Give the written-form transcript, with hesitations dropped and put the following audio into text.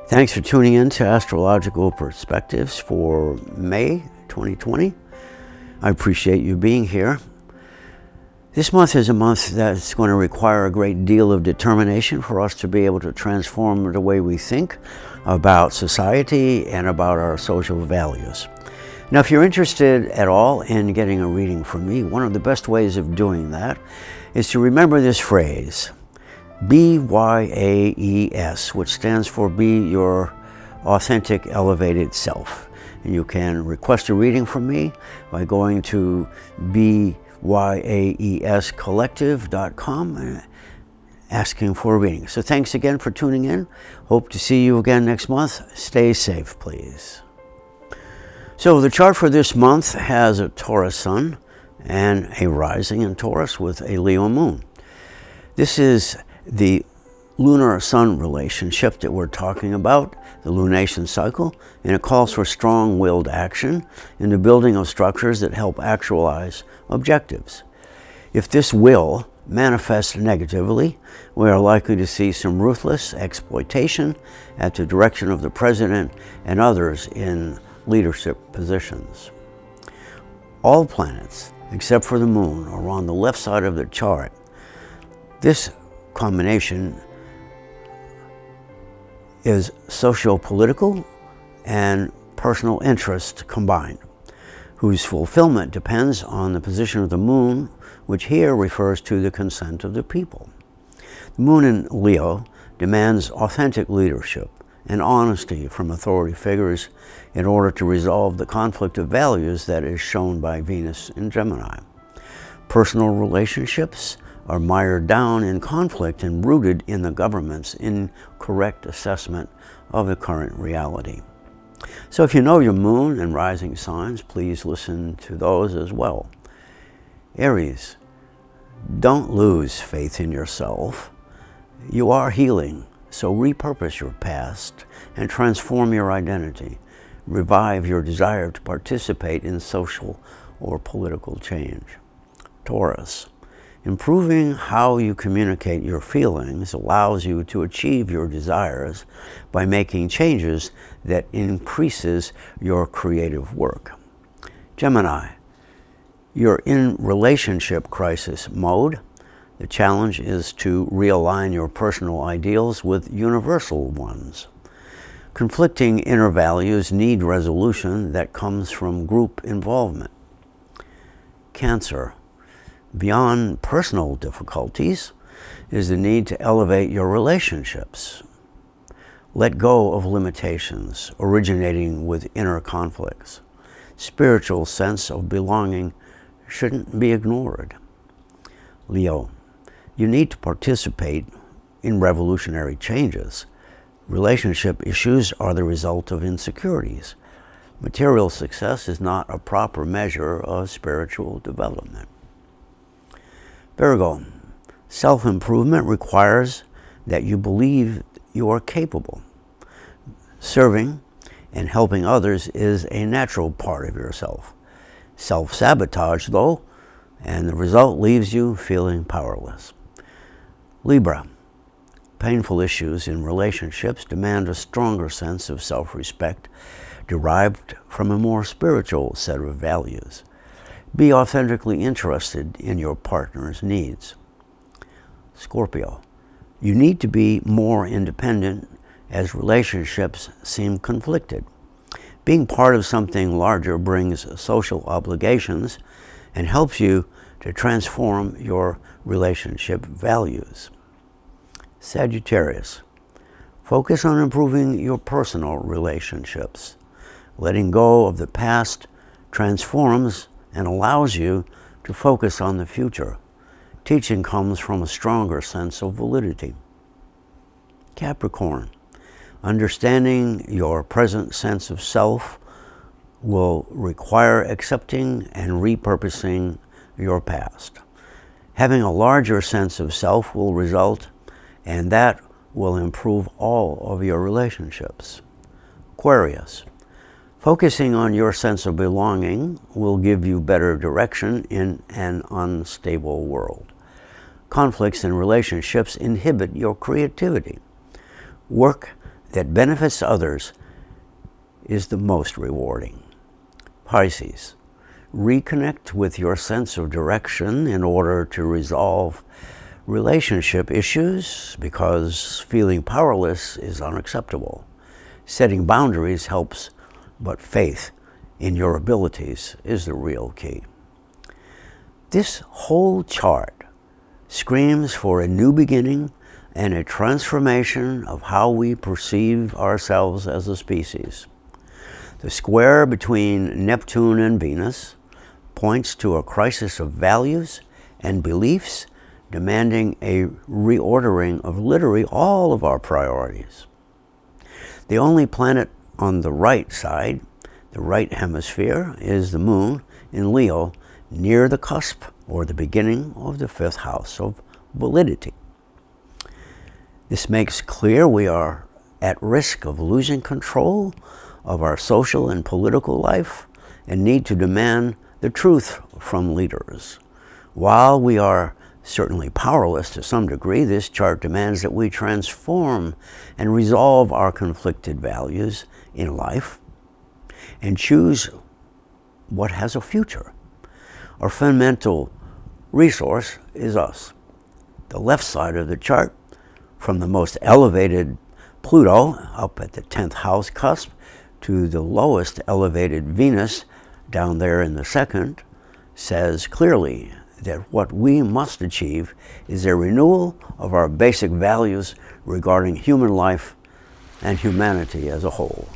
Thanks for tuning in to Astrological Perspectives for May 2020. I appreciate you being here. This month is a month that's going to require a great deal of determination for us to be able to transform the way we think about society and about our social values. Now, if you're interested at all in getting a reading from me, one of the best ways of doing that is to remember this phrase, BYAES, which stands for Be Your Authentic Elevated Self. And you can request a reading from me by going to BYAEScollective.com and asking for a reading. So thanks again for tuning in. Hope to see you again next month. Stay safe, please. So the chart for this month has a Taurus sun and a rising in Taurus with a Leo moon. This is the lunar-sun relationship that we're talking about, the lunation cycle, and it calls for strong-willed action in the building of structures that help actualize objectives. If this will manifests negatively, we are likely to see some ruthless exploitation at the direction of the president and others in leadership positions. All planets, except for the moon, are on the left side of the chart. This combination is socio-political and personal interest combined, whose fulfillment depends on the position of the moon, which here refers to the consent of the people. The moon in Leo demands authentic leadership and honesty from authority figures in order to resolve the conflict of values that is shown by Venus in Gemini. Personal relationships are mired down in conflict and rooted in the government's incorrect assessment of the current reality. So if you know your moon and rising signs, please listen to those as well. Aries, don't lose faith in yourself. You are healing, so repurpose your past and transform your identity. Revive your desire to participate in social or political change. Taurus, improving how you communicate your feelings allows you to achieve your desires by making changes that increases your creative work. Gemini, you're in relationship crisis mode. The challenge is to realign your personal ideals with universal ones. Conflicting inner values need resolution that comes from group involvement. Cancer, beyond personal difficulties is the need to elevate your relationships. Let go of limitations originating with inner conflicts. Spiritual sense of belonging shouldn't be ignored. Leo, you need to participate in revolutionary changes. Relationship issues are the result of insecurities. Material success is not a proper measure of spiritual development. Virgo, self-improvement requires that you believe you are capable. Serving and helping others is a natural part of yourself. Self-sabotage, though, and the result leaves you feeling powerless. Libra, painful issues in relationships demand a stronger sense of self-respect derived from a more spiritual set of values. Be authentically interested in your partner's needs. Scorpio, you need to be more independent as relationships seem conflicted. Being part of something larger brings social obligations and helps you to transform your relationship values. Sagittarius, focus on improving your personal relationships. Letting go of the past transforms and allows you to focus on the future. Teaching comes from a stronger sense of validity. Capricorn, understanding your present sense of self will require accepting and repurposing your past. Having a larger sense of self will result, and that will improve all of your relationships. Aquarius, focusing on your sense of belonging will give you better direction in an unstable world. Conflicts in relationships inhibit your creativity. Work that benefits others is the most rewarding. Pisces, reconnect with your sense of direction in order to resolve relationship issues, because feeling powerless is unacceptable. Setting boundaries helps, but faith in your abilities is the real key. This whole chart screams for a new beginning and a transformation of how we perceive ourselves as a species. The square between Neptune and Venus points to a crisis of values and beliefs, demanding a reordering of literally all of our priorities. The only planet on the right side, the right hemisphere, is the Moon in Leo, near the cusp or the beginning of the 5th house of validity. This makes clear we are at risk of losing control of our social and political life and need to demand the truth from leaders. While we are certainly powerless to some degree, this chart demands that we transform and resolve our conflicted values in life and choose what has a future. Our fundamental resource is us. The left side of the chart, from the most elevated Pluto up at the 10th house cusp to the lowest elevated Venus down there in the 2nd, says clearly that what we must achieve is a renewal of our basic values regarding human life and humanity as a whole.